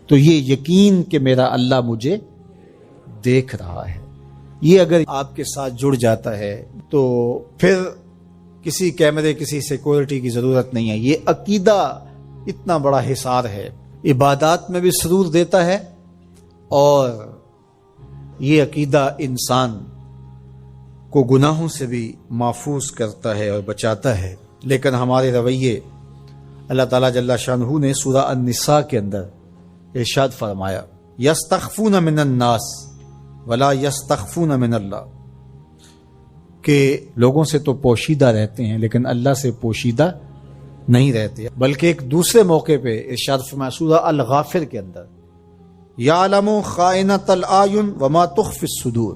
تو یہ یقین کہ میرا اللہ مجھے دیکھ رہا ہے، یہ اگر آپ کے ساتھ جڑ جاتا ہے تو پھر کسی کیمرے کسی سیکورٹی کی ضرورت نہیں ہے۔ یہ عقیدہ اتنا بڑا حصار ہے، عبادات میں بھی سرور دیتا ہے، اور یہ عقیدہ انسان کو گناہوں سے بھی محفوظ کرتا ہے اور بچاتا ہے۔ لیکن ہمارے رویے اللہ تعالیٰ جل شانہ نے سورہ النساء کے اندر ارشاد فرمایا، یستخفون من الناس ولا یستخفون من اللہ، کہ لوگوں سے تو پوشیدہ رہتے ہیں لیکن اللہ سے پوشیدہ نہیں رہتے۔ بلکہ ایک دوسرے موقع پہ ارشاد فرمایا سورہ الغافر کے اندر، یعلم خائنۃ الاعین وما تخفی الصدور،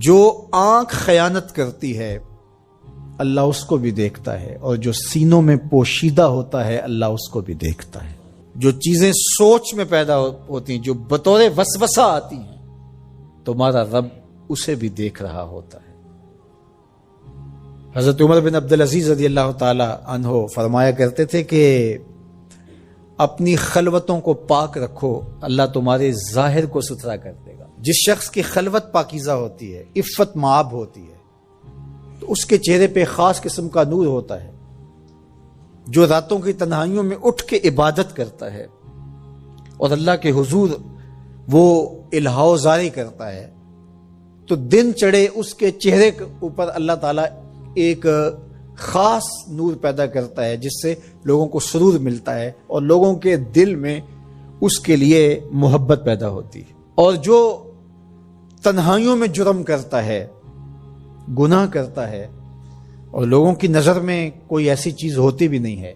جو آنکھ خیانت کرتی ہے اللہ اس کو بھی دیکھتا ہے، اور جو سینوں میں پوشیدہ ہوتا ہے اللہ اس کو بھی دیکھتا ہے۔ جو چیزیں سوچ میں پیدا ہوتی ہیں، جو بطور وسوسہ آتی ہیں، تمہارا رب اسے بھی دیکھ رہا ہوتا ہے۔ حضرت عمر بن عبدالعزیز رضی اللہ تعالی عنہ فرمایا کرتے تھے کہ اپنی خلوتوں کو پاک رکھو، اللہ تمہارے ظاہر کو ستھرا کر دے گا۔ جس شخص کی خلوت پاکیزہ ہوتی ہے، عفت مآب ہوتی ہے، تو اس کے چہرے پہ خاص قسم کا نور ہوتا ہے۔ جو راتوں کی تنہائیوں میں اٹھ کے عبادت کرتا ہے اور اللہ کے حضور وہ الہا و زاری کرتا ہے، تو دن چڑھے اس کے چہرے کے اوپر اللہ تعالیٰ ایک خاص نور پیدا کرتا ہے، جس سے لوگوں کو سرور ملتا ہے اور لوگوں کے دل میں اس کے لیے محبت پیدا ہوتی ہے۔ اور جو تنہائیوں میں جرم کرتا ہے، گناہ کرتا ہے، اور لوگوں کی نظر میں کوئی ایسی چیز ہوتی بھی نہیں ہے،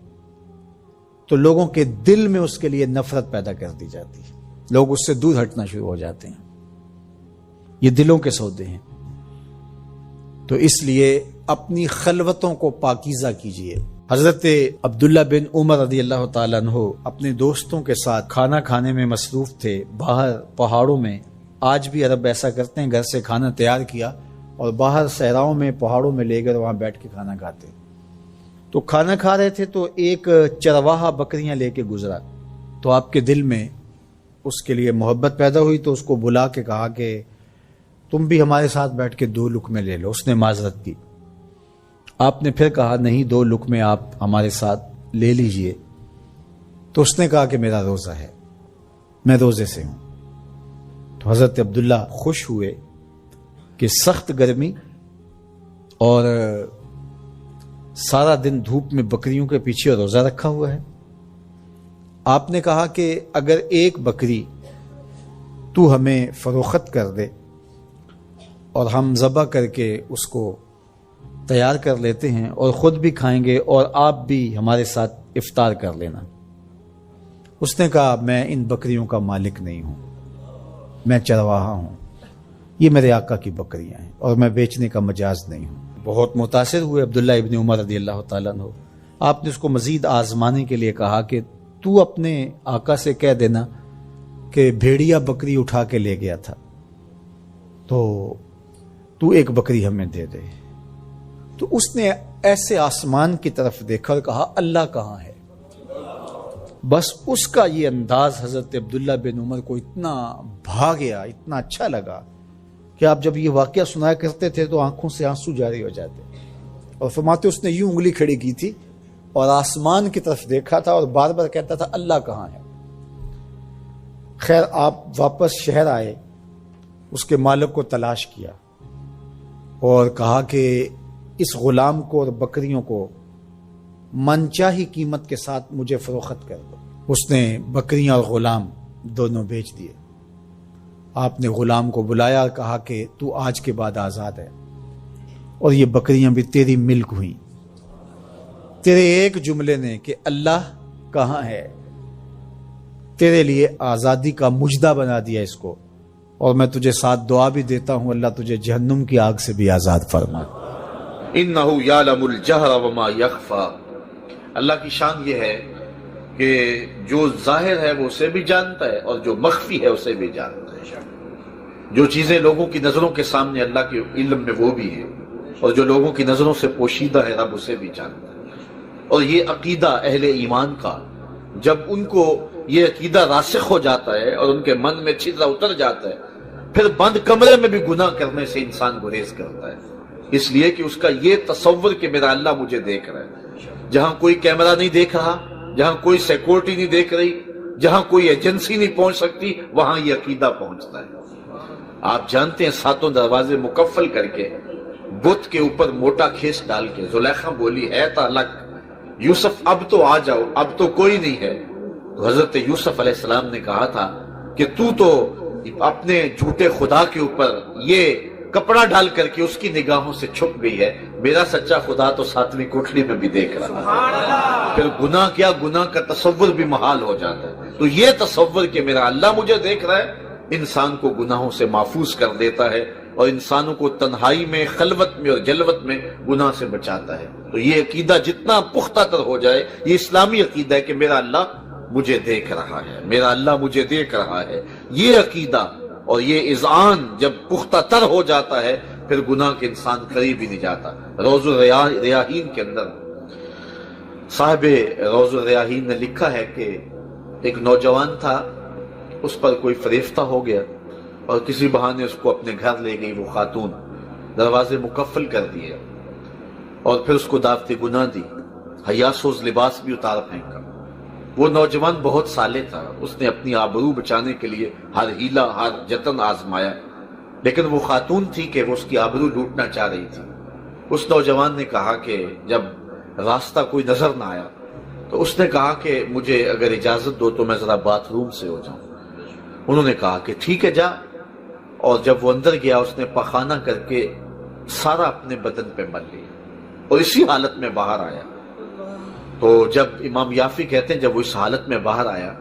تو لوگوں کے دل میں اس کے لیے نفرت پیدا کر دی جاتی ہے، لوگ اس سے دور ہٹنا شروع ہو جاتے ہیں۔ یہ دلوں کے سودے ہیں۔ تو اس لیے اپنی خلوتوں کو پاکیزہ کیجئے۔ حضرت عبداللہ بن عمر رضی اللہ تعالیٰ عنہ اپنے دوستوں کے ساتھ کھانا کھانے میں مصروف تھے، باہر پہاڑوں میں۔ آج بھی عرب ایسا کرتے ہیں، گھر سے کھانا تیار کیا اور باہر صحراؤں میں پہاڑوں میں لے کر وہاں بیٹھ کے کھانا کھاتے۔ تو کھانا کھا رہے تھے تو ایک چرواہا بکریاں لے کے گزرا، تو آپ کے دل میں اس کے لیے محبت پیدا ہوئی، تو اس کو بلا کے کہا کہ تم بھی ہمارے ساتھ بیٹھ کے 2 لقمے لے لو۔ اس نے معذرت کی۔ آپ نے پھر کہا نہیں، 2 لقمے آپ ہمارے ساتھ لے لیجئے۔ تو اس نے کہا کہ میرا روزہ ہے، میں روزے سے ہوں۔ تو حضرت عبداللہ خوش ہوئے کہ سخت گرمی اور سارا دن دھوپ میں بکریوں کے پیچھے روزہ رکھا ہوا ہے۔ آپ نے کہا کہ اگر ایک بکری تو ہمیں فروخت کر دے اور ہم ذبح کر کے اس کو تیار کر لیتے ہیں اور خود بھی کھائیں گے اور آپ بھی ہمارے ساتھ افطار کر لینا۔ اس نے کہا میں ان بکریوں کا مالک نہیں ہوں، میں چرواہا ہوں، یہ میرے آقا کی بکریاں ہیں اور میں بیچنے کا مجاز نہیں ہوں۔ بہت متاثر ہوئے عبداللہ ابن عمر رضی اللہ تعالیٰ عنہ۔ آپ نے اس کو مزید آزمانے کے لیے کہا کہ تو اپنے آقا سے کہہ دینا کہ بھیڑیا بکری اٹھا کے لے گیا تھا، تو ایک بکری ہمیں دے دے۔ تو اس نے ایسے آسمان کی طرف دیکھا اور کہا اللہ کہاں ہے؟ بس اس کا یہ انداز حضرت عبداللہ بن عمر کو اتنا بھا گیا، اتنا اچھا لگا کہ آپ جب یہ واقعہ سنایا کرتے تھے تو آنکھوں سے آنسو جاری ہو جاتے، اور فرماتے اس نے یوں انگلی کھڑی کی تھی اور آسمان کی طرف دیکھا تھا اور بار بار کہتا تھا اللہ کہاں ہے؟ خیر آپ واپس شہر آئے، اس کے مالک کو تلاش کیا اور کہا کہ اس غلام کو اور بکریوں کو منچاہی قیمت کے ساتھ مجھے فروخت کر دو۔ اس نے بکریاں اور غلام دونوں بیچ دیے۔ آپ نے غلام کو بلایا اور کہا کہ تو آج کے بعد آزاد ہے، اور یہ بکریاں بھی تیری ملک ہوئیں۔ تیرے ایک جملے نے کہ اللہ کہاں ہے تیرے لیے آزادی کا مجدہ بنا دیا اس کو، اور میں تجھے ساتھ دعا بھی دیتا ہوں اللہ تجھے جہنم کی آگ سے بھی آزاد فرما۔ انہ یعلم الجہر وما یخفی، اللہ کی شان یہ ہے کہ جو ظاہر ہے وہ اسے بھی جانتا ہے اور جو مخفی ہے اسے بھی جانتا ہے۔ جو چیزیں لوگوں کی نظروں کے سامنے اللہ کے علم میں وہ بھی ہے، اور جو لوگوں کی نظروں سے پوشیدہ ہے رب اسے بھی جانتا ہے۔ اور یہ عقیدہ اہل ایمان کا جب ان کو یہ عقیدہ راسخ ہو جاتا ہے اور ان کے من میں چھدرا اتر جاتا ہے، پھر بند کمرے میں بھی گناہ کرنے سے انسان گریز کرتا ہے، اس لیے کہ اس کا یہ تصور کہ میرا اللہ مجھے دیکھ رہا ہے۔ جہاں کوئی کیمرہ نہیں دیکھ رہا، جہاں کوئی سیکورٹی نہیں دیکھ رہی، جہاں کوئی ایجنسی نہیں پہنچ سکتی، وہاں یہ عقیدہ پہنچتا ہے۔ آپ جانتے ہیں 7 دروازے مکفل کر کے بت کے اوپر موٹا کھیس ڈال کے زلیخا بولی ہے تالک یوسف اب تو آ جاؤ، اب تو کوئی نہیں ہے۔ تو حضرت یوسف علیہ السلام نے کہا تھا کہ تو اپنے جھوٹے خدا کے اوپر یہ کپڑا ڈال کر کے اس کی نگاہوں سے چھپ گئی ہے، میرا سچا خدا تو 7ویں کوٹھلی میں بھی دیکھ رہا ہے۔ پھر گناہ کیا، گناہ کا تصور بھی محال ہو جاتا ہے۔ تو یہ تصور کہ میرا اللہ مجھے دیکھ رہا ہے انسان کو گناہوں سے محفوظ کر دیتا ہے اور انسانوں کو تنہائی میں، خلوت میں اور جلوت میں گناہ سے بچاتا ہے۔ تو یہ عقیدہ جتنا پختہ تر ہو جائے، یہ اسلامی عقیدہ ہے کہ میرا اللہ مجھے دیکھ رہا ہے، میرا اللہ مجھے دیکھ رہا ہے، یہ عقیدہ اور یہ اذعان جب پختہ تر ہو جاتا ہے پھر گناہ کے انسان قریب ہی نہیں جاتا۔ روض الریاحین کے اندر صاحب روض الریاحین نے لکھا ہے کہ ایک نوجوان تھا، اس پر کوئی فریفتہ ہو گیا اور کسی بہانے اس کو اپنے گھر لے گئی وہ خاتون، دروازے مکفل کر دیے اور پھر اس کو دعوت گناہ دی، حیاسوز لباس بھی اتار پھینکا۔ وہ نوجوان بہت صالح تھا، اس نے اپنی آبرو بچانے کے لیے ہر ہیلا، ہر جتن آزمایا، لیکن وہ خاتون تھی کہ وہ اس کی آبرو لوٹنا چاہ رہی تھی۔ اس نوجوان نے کہا کہ جب راستہ کوئی نظر نہ آیا تو اس نے کہا کہ مجھے اگر اجازت دو تو میں ذرا باتھ روم سے ہو جاؤں۔ انہوں نے کہا کہ ٹھیک ہے جا، اور جب وہ اندر گیا اس نے پخانہ کر کے سارا اپنے بدن پہ مل لیا اور اسی حالت میں باہر آیا۔ تو جب امام یافی کہتے ہیں جب وہ اس حالت میں باہر آیا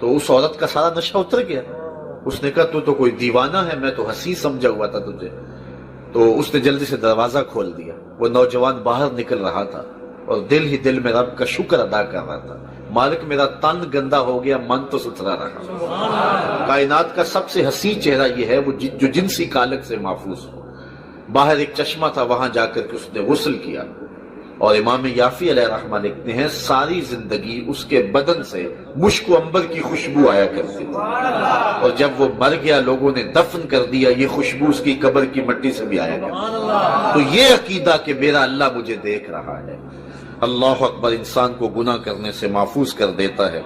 تو اس عورت کا سارا نشہ اتر گیا۔ اس نے کہا تو کوئی دیوانہ ہے، میں تو ہنسی سمجھا ہوا تھا تجھے۔ تو اس نے جلدی سے دروازہ کھول دیا۔ وہ نوجوان باہر نکل رہا تھا اور دل ہی دل میں رب کا شکر ادا کر رہا تھا، مالک میرا تن گندا ہو گیا، من تو ستھرا رہا۔ کائنات کا سب سے حسین چہرہ یہ ہے وہ جو جنسی کالک سے محفوظ ہو۔ باہر ایک چشمہ تھا، وہاں جا کر کے اس نے غسل کیا، اور امام یافی علیہ رحمہ لکھتے ہیں ساری زندگی اس کے بدن سے مشک و عنبر کی خوشبو آیا کرتی تھی، اور جب وہ مر گیا لوگوں نے دفن کر دیا، یہ خوشبو اس کی قبر کی مٹی سے بھی آیا کرتی۔ تو یہ عقیدہ کہ میرا اللہ مجھے دیکھ رہا ہے، اللہ اکبر، انسان کو گناہ کرنے سے محفوظ کر دیتا ہے۔